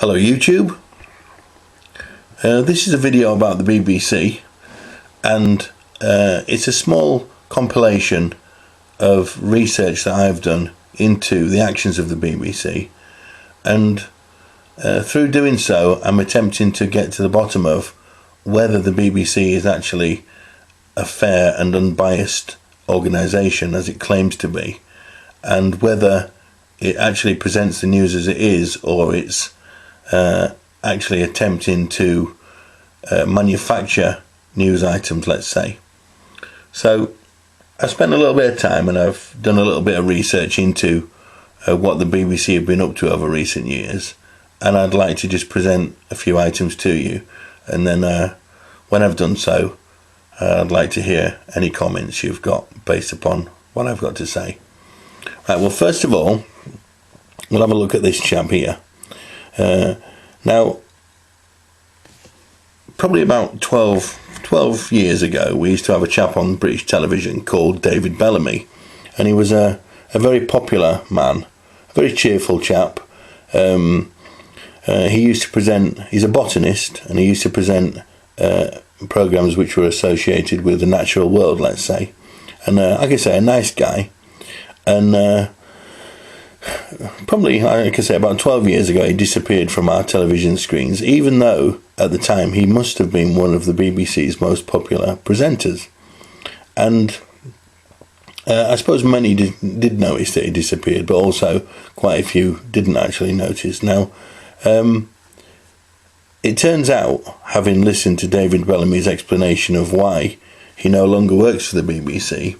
Hello YouTube. This is a video about the BBC, and it's a small compilation of research that I've done into the actions of the BBC, and through doing so I'm attempting to get to the bottom of whether the BBC is actually a fair and unbiased organisation as it claims to be, and whether it actually presents the news as it is, or it's actually attempting to manufacture news items, let's say. So I spent a little bit of time and I've done a little bit of research into what the BBC have been up to over recent years, and I'd like to just present a few items to you, and then when I've done so, I'd like to hear any comments you've got based upon what I've got to say. Right, well, first of all, we'll have a look at this chap here. Now, probably about 12 years ago, we used to have a chap on British television called David Bellamy, and he was a very popular man, a very cheerful chap. He used to present, he's a botanist, and he used to present programs which were associated with the natural world, let's say, and like I say, a nice guy. And probably, like I say, about 12 years ago he disappeared from our television screens, even though at the time he must have been one of the BBC's most popular presenters. And I suppose many did notice that he disappeared, but also quite a few didn't actually notice. Now, it turns out, having listened to David Bellamy's explanation of why he no longer works for the BBC,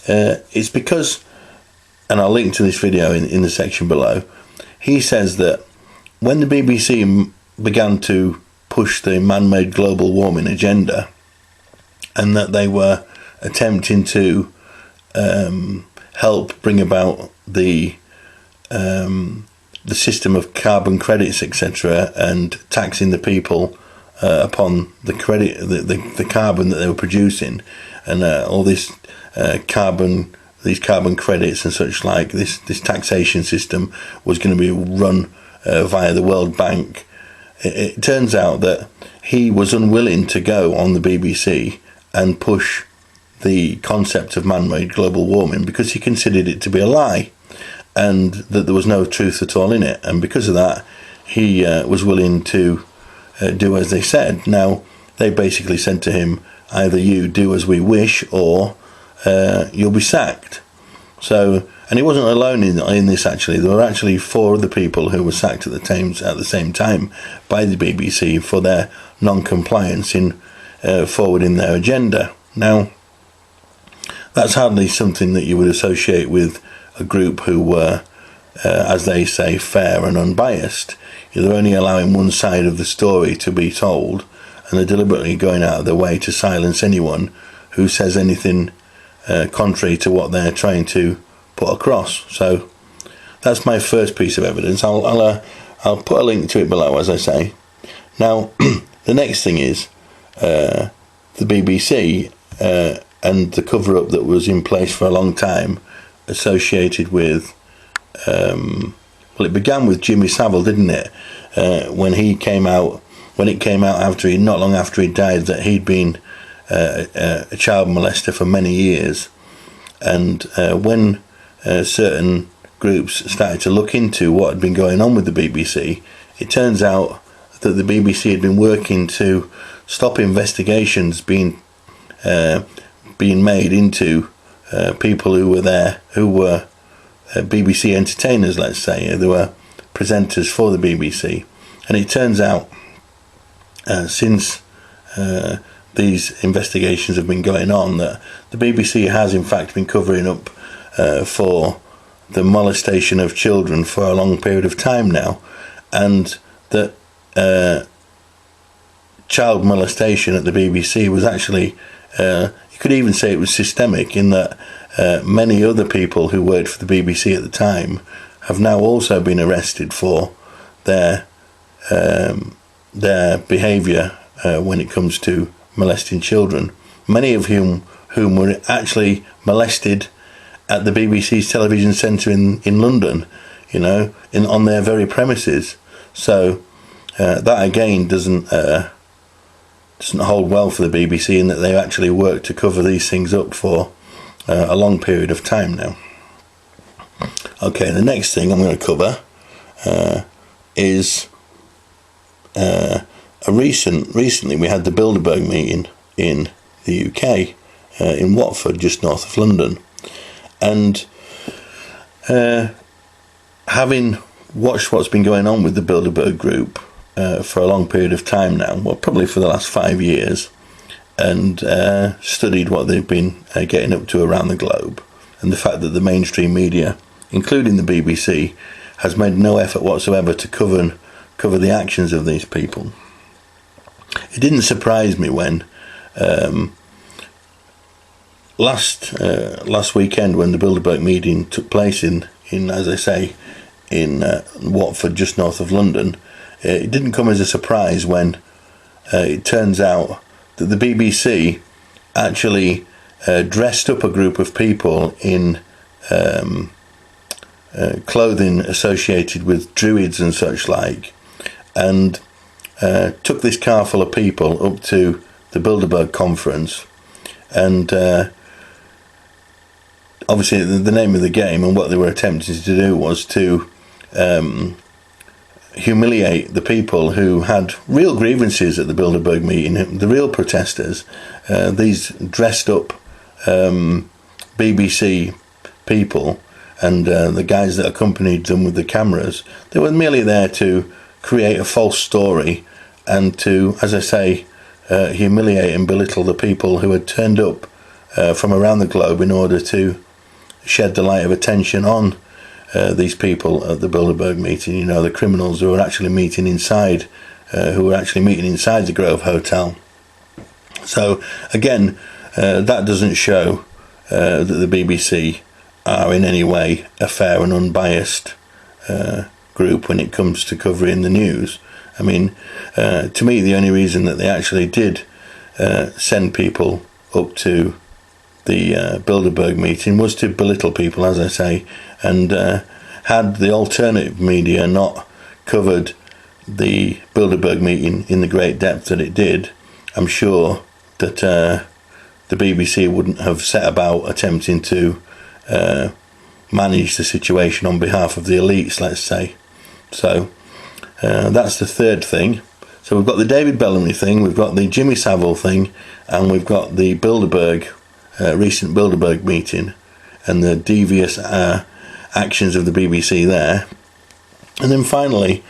it's because, and I'll link to this video in the section below, he says that when the BBC began to push the man-made global warming agenda, and that they were attempting to help bring about the system of carbon credits, etc., and taxing the people upon the credit, the carbon that they were producing, and all this these carbon credits and such like, this taxation system was going to be run via the World Bank. It turns out that he was unwilling to go on the BBC and push the concept of man-made global warming because he considered it to be a lie, and that there was no truth at all in it. And because of that, he was willing to do as they said. Now, they basically said to him, either you do as we wish, or you'll be sacked. So, and he wasn't alone in this actually. There were actually 4 other people who were sacked at the same time by the BBC for their non-compliance in forwarding their agenda. Now, that's hardly something that you would associate with a group who were, as they say, fair and unbiased. They're only allowing one side of the story to be told, and they're deliberately going out of their way to silence anyone who says anything contrary to what they're trying to put across. So that's my first piece of evidence. I'll put a link to it below, as I say. Now, the next thing is the BBC and the cover-up that was in place for a long time, associated with well, it began with Jimmy Savile, didn't it? When it came out after not long after he died, that he'd been a child molester for many years, and when certain groups started to look into what had been going on with the BBC, it turns out that the BBC had been working to stop investigations being made into people who were there, who were BBC entertainers, let's say. They were presenters for the BBC, and it turns out since these investigations have been going on, that the BBC has in fact been covering up for the molestation of children for a long period of time now, and that child molestation at the BBC was actually, you could even say it was systemic, in that many other people who worked for the BBC at the time have now also been arrested for their behaviour when it comes to molesting children, many of whom were actually molested at the BBC's television centre in London, on their very premises. So that again doesn't hold well for the BBC, in that they actually worked to cover these things up for a long period of time now. Okay, the next thing I'm going to cover is recently we had the Bilderberg meeting in the UK, in Watford, just north of London, and having watched what's been going on with the Bilderberg group for a long period of time now, well, probably for the last 5 years, and studied what they've been getting up to around the globe, and the fact that the mainstream media, including the BBC, has made no effort whatsoever to cover the actions of these people. It didn't surprise me when last weekend, when the Bilderberg meeting took place in as I say, in Watford, just north of London, it didn't come as a surprise when it turns out that the BBC actually dressed up a group of people in clothing associated with druids and such like, and took this car full of people up to the Bilderberg conference, and obviously the name of the game and what they were attempting to do was to humiliate the people who had real grievances at the Bilderberg meeting, the real protesters, these dressed up BBC people and the guys that accompanied them with the cameras. They were merely there to create a false story and to, as I say, humiliate and belittle the people who had turned up from around the globe in order to shed the light of attention on these people at the Bilderberg meeting. You know, the criminals who were actually meeting inside, the Grove Hotel. So again, that doesn't show that the BBC are in any way a fair and unbiased group when it comes to covering the news. I mean, to me, the only reason that they actually did send people up to the Bilderberg meeting was to belittle people, as I say, and had the alternative media not covered the Bilderberg meeting in the great depth that it did, I'm sure that the BBC wouldn't have set about attempting to manage the situation on behalf of the elites, let's say. So that's the third thing. So we've got the David Bellamy thing, we've got the Jimmy Savile thing, and we've got the Bilderberg, recent Bilderberg meeting, and the devious actions of the BBC there. And then finally,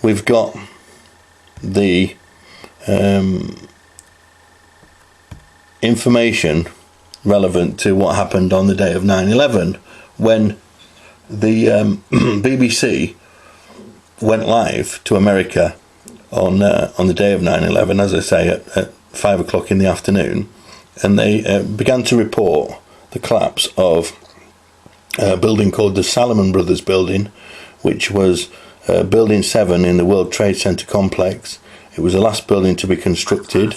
we've got the information relevant to what happened on the day of 9/11, when the BBC went live to America on the day of 9/11, as I say, at 5 o'clock in the afternoon, and they began to report the collapse of a building called the Salomon Brothers building, which was Building 7 in the World Trade Center complex. It was the last building to be constructed.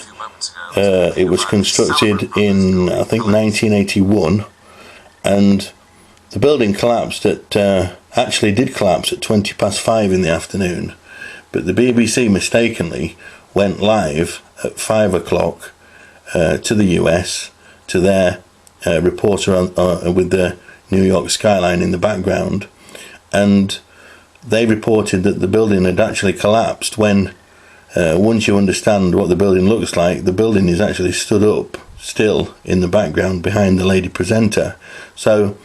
It was constructed in, I think, 1981, and the building collapsed actually did collapse at 20 past 5 in the afternoon, but the BBC mistakenly went live at 5 o'clock to the US, to their reporter with the New York skyline in the background, and they reported that the building had actually collapsed, when once you understand what the building looks like, the building is actually stood up still in the background behind the lady presenter. So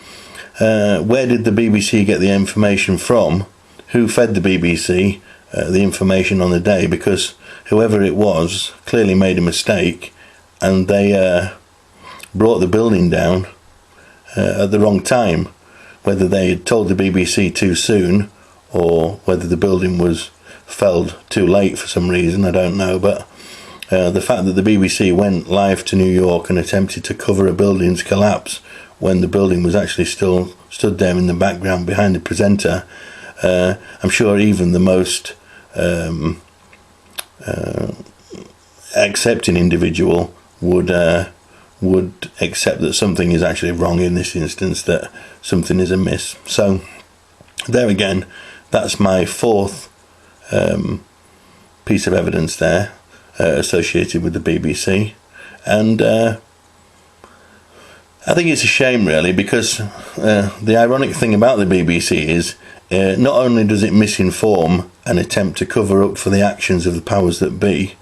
where did the BBC get the information from? Who fed the BBC the information on the day? Because whoever it was clearly made a mistake, and they brought the building down at the wrong time. Whether they had told the BBC too soon, or whether the building was felled too late for some reason, I don't know. But the fact that the BBC went live to New York and attempted to cover a building's collapse when the building was actually still stood there in the background behind the presenter, I'm sure even the most accepting individual would accept that something is actually wrong in this instance, that something is amiss. So there again, that's my fourth piece of evidence there associated with the BBC, and I think it's a shame, really, because the ironic thing about the BBC is not only does it misinform and attempt to cover up for the actions of the powers that be,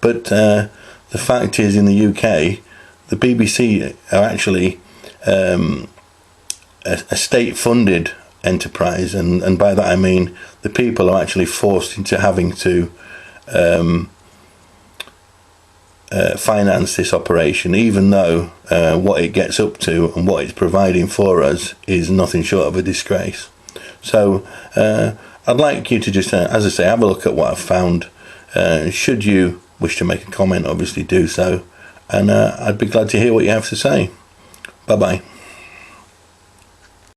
but the fact is, in the UK, the BBC are actually a state-funded enterprise, and by that I mean the people are actually forced into having to finance this operation, even though what it gets up to and what it's providing for us is nothing short of a disgrace. So I'd like you to just, as I say, have a look at what I've found. Should you wish to make a comment, obviously do so, and I'd be glad to hear what you have to say. Bye bye.